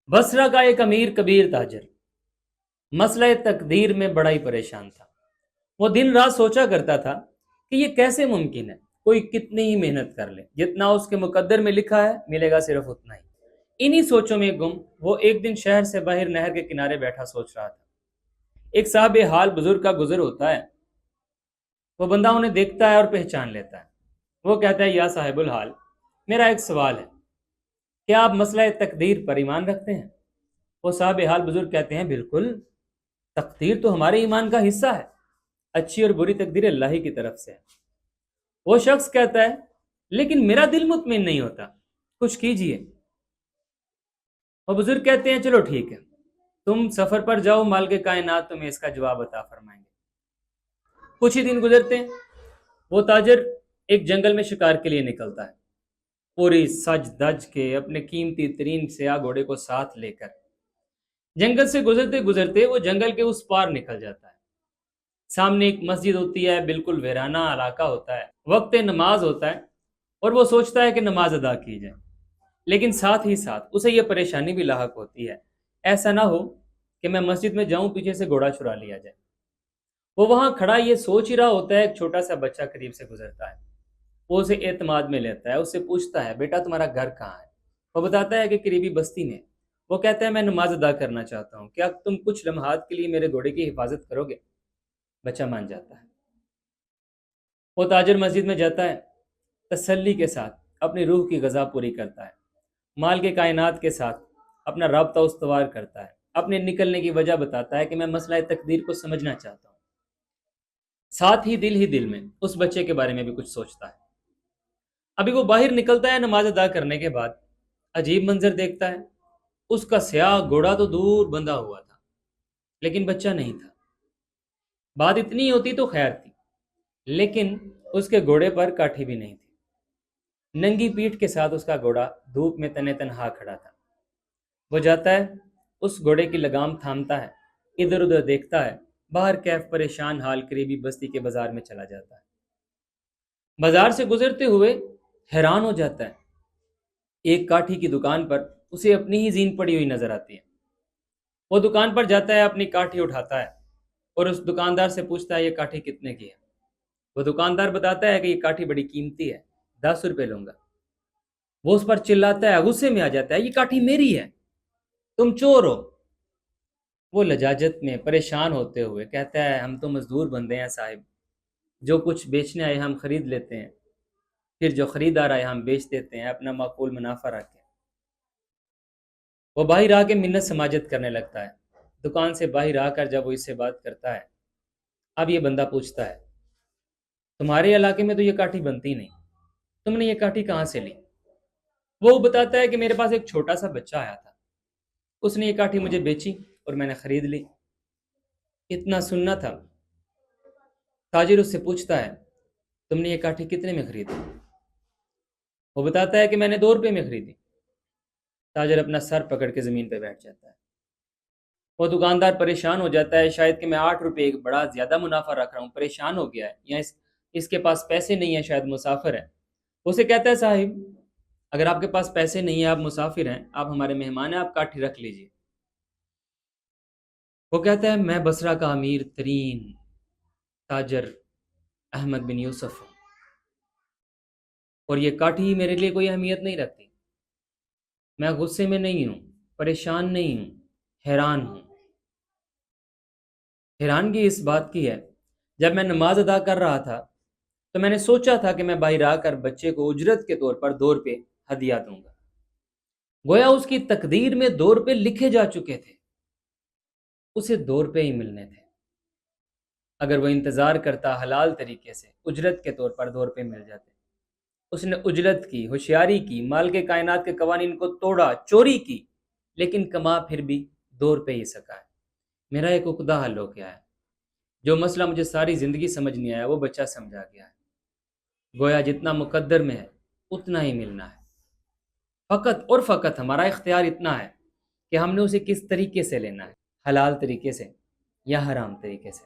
بصرہ کا ایک امیر کبیر تاجر مسئلہ تقدیر میں بڑا ہی پریشان تھا۔ وہ دن رات سوچا کرتا تھا کہ یہ کیسے ممکن ہے، کوئی کتنی ہی محنت کر لے، جتنا اس کے مقدر میں لکھا ہے ملے گا صرف اتنا ہی۔ انہی سوچوں میں گم وہ ایک دن شہر سے باہر نہر کے کنارے بیٹھا سوچ رہا تھا۔ ایک صاحب حال بزرگ کا گزر ہوتا ہے، وہ بندہ انہیں دیکھتا ہے اور پہچان لیتا ہے۔ وہ کہتا ہے، یا صاحب الحال، میرا ایک سوال ہے، کیا آپ مسئلہ تقدیر پر ایمان رکھتے ہیں؟ وہ صاحب حال بزرگ کہتے ہیں، بالکل، تقدیر تو ہمارے ایمان کا حصہ ہے، اچھی اور بری تقدیر اللہ ہی کی طرف سے ہے۔ وہ شخص کہتا ہے، لیکن میرا دل مطمئن نہیں ہوتا، کچھ کیجئے۔ وہ بزرگ کہتے ہیں، چلو ٹھیک ہے، تم سفر پر جاؤ، مالک کائنات تمہیں اس کا جواب عطا فرمائیں گے۔ کچھ ہی دن گزرتے ہیں، وہ تاجر ایک جنگل میں شکار کے لیے نکلتا ہے، پوری سج دج کے اپنے قیمتی ترین سیاہ گھوڑے کو ساتھ لے کر۔ جنگل سے گزرتے گزرتے وہ جنگل کے اس پار نکل جاتا ہے۔ سامنے ایک مسجد ہوتی ہے، بالکل ویرانہ علاقہ ہوتا ہے، وقت نماز ہوتا ہے، اور وہ سوچتا ہے کہ نماز ادا کی جائے، لیکن ساتھ ہی ساتھ اسے یہ پریشانی بھی لاحق ہوتی ہے، ایسا نہ ہو کہ میں مسجد میں جاؤں، پیچھے سے گھوڑا چرا لیا جائے۔ وہ وہاں کھڑا یہ سوچ ہی رہا ہوتا ہے، ایک چھوٹا سا بچہ قریب سے گزرتا ہے۔ وہ اسے اعتماد میں لیتا ہے، اس سے پوچھتا ہے، بیٹا تمہارا گھر کہاں ہے؟ وہ بتاتا ہے کہ قریبی بستی میں۔ وہ کہتا ہے، میں نماز ادا کرنا چاہتا ہوں، کیا تم کچھ لمحات کے لیے میرے گھوڑے کی حفاظت کرو گے؟ بچہ مان جاتا ہے۔ وہ تاجر مسجد میں جاتا ہے، تسلی کے ساتھ اپنی روح کی غذا پوری کرتا ہے، مال کے کائنات کے ساتھ اپنا رابطہ استوار کرتا ہے، اپنے نکلنے کی وجہ بتاتا ہے کہ میں مسئلہ تقدیر کو سمجھنا چاہتا ہوں۔ ساتھ ہی دل میں اس بچے کے بارے میں بھی کچھ سوچتا ہے۔ ابھی وہ باہر نکلتا ہے نماز ادا کرنے کے بعد، عجیب منظر دیکھتا ہے۔ اس کا سیاہ گھوڑا تو دور بندھا ہوا تھا، لیکن بچہ نہیں تھا۔ بات اتنی ہوتی تو خیر تھی، لیکن اس کے گھوڑے پر کاٹھی بھی نہیں تھی۔ ننگی پیٹھ کے ساتھ اس کا گھوڑا دھوپ میں تنے تنہا کھڑا تھا۔ وہ جاتا ہے، اس گھوڑے کی لگام تھامتا ہے، ادھر ادھر دیکھتا ہے، باہر کیف پریشان حال قریبی بستی کے بازار میں چلا جاتا ہے۔ بازار سے گزرتے ہوئے حیران ہو جاتا ہے، ایک کاٹھی کی دکان پر اسے اپنی ہی زین پڑی ہوئی نظر آتی ہے۔ وہ دکان پر جاتا ہے، اپنی کاٹھی اٹھاتا ہے اور اس دکاندار سے پوچھتا ہے، یہ کاٹھی کتنے کی ہے؟ وہ دکاندار بتاتا ہے کہ یہ کاٹھی بڑی قیمتی ہے، 10 روپے لوں گا۔ وہ اس پر چلاتا ہے، غصے میں آ جاتا ہے، یہ کاٹھی میری ہے، تم چور ہو۔ وہ لجاجت میں پریشان ہوتے ہوئے کہتا ہے، ہم تو مزدور بندے ہیں صاحب، جو کچھ بیچنے آئے ہم خرید لیتے ہیں، پھر جو خریدار آئے ہم بیچ دیتے ہیں، اپنا معقول منافع رکھ کے۔ وہ باہر آ کے منت سماجت کرنے لگتا ہے۔ دکان سے باہر آ کر جب وہ اس سے بات کرتا ہے، اب یہ بندہ پوچھتا ہے، تمہارے علاقے میں تو یہ کاٹھی بنتی نہیں، تم نے یہ کاٹھی کہاں سے لی؟ وہ بتاتا ہے کہ میرے پاس ایک چھوٹا سا بچہ آیا تھا، اس نے یہ کاٹھی مجھے بیچی اور میں نے خرید لی۔ اتنا سننا تھا، تاجر اس سے پوچھتا ہے، تم نے یہ کاٹھی کتنے میں خریدی؟ وہ بتاتا ہے کہ میں نے 2 روپے میں خریدی۔ تاجر اپنا سر پکڑ کے زمین پہ بیٹھ جاتا ہے۔ وہ دکاندار پریشان ہو جاتا ہے، شاید کہ میں 8 روپے ایک بڑا زیادہ منافع رکھ رہا ہوں، پریشان ہو گیا ہے، یا اس کے پاس پیسے نہیں ہیں، شاید مسافر ہے۔ اسے کہتا ہے، صاحب اگر آپ کے پاس پیسے نہیں ہیں، آپ مسافر ہیں، آپ ہمارے مہمان ہیں، آپ کاٹھی رکھ لیجئے۔ وہ کہتا ہے، میں بصرہ کا امیر ترین تاجر احمد بن یوسف ہوں، اور یہ کاٹھی میرے لیے کوئی اہمیت نہیں رکھتی۔ میں غصے میں نہیں ہوں، پریشان نہیں ہوں، حیران ہوں۔ حیرانگی اس بات کی ہے، جب میں نماز ادا کر رہا تھا تو میں نے سوچا تھا کہ میں باہر آ کر بچے کو اجرت کے طور پر 2 روپے ہدیہ دوں گا۔ گویا اس کی تقدیر میں 2 روپے لکھے جا چکے تھے، اسے 2 روپے ہی ملنے تھے۔ اگر وہ انتظار کرتا حلال طریقے سے، اجرت کے طور پر 2 روپے مل جاتے۔ اس نے اجرت کی، ہوشیاری کی، مال کے کائنات کے قوانین کو توڑا، چوری کی، لیکن کما پھر بھی 2 روپے ہی سکا ہے۔ میرا ایک عقدہ حل ہو گیا ہے، جو مسئلہ مجھے ساری زندگی سمجھ نہیں آیا وہ بچہ سمجھا گیا ہے۔ گویا جتنا مقدر میں ہے اتنا ہی ملنا ہے، فقط اور فقط ہمارا اختیار اتنا ہے کہ ہم نے اسے کس طریقے سے لینا ہے، حلال طریقے سے یا حرام طریقے سے۔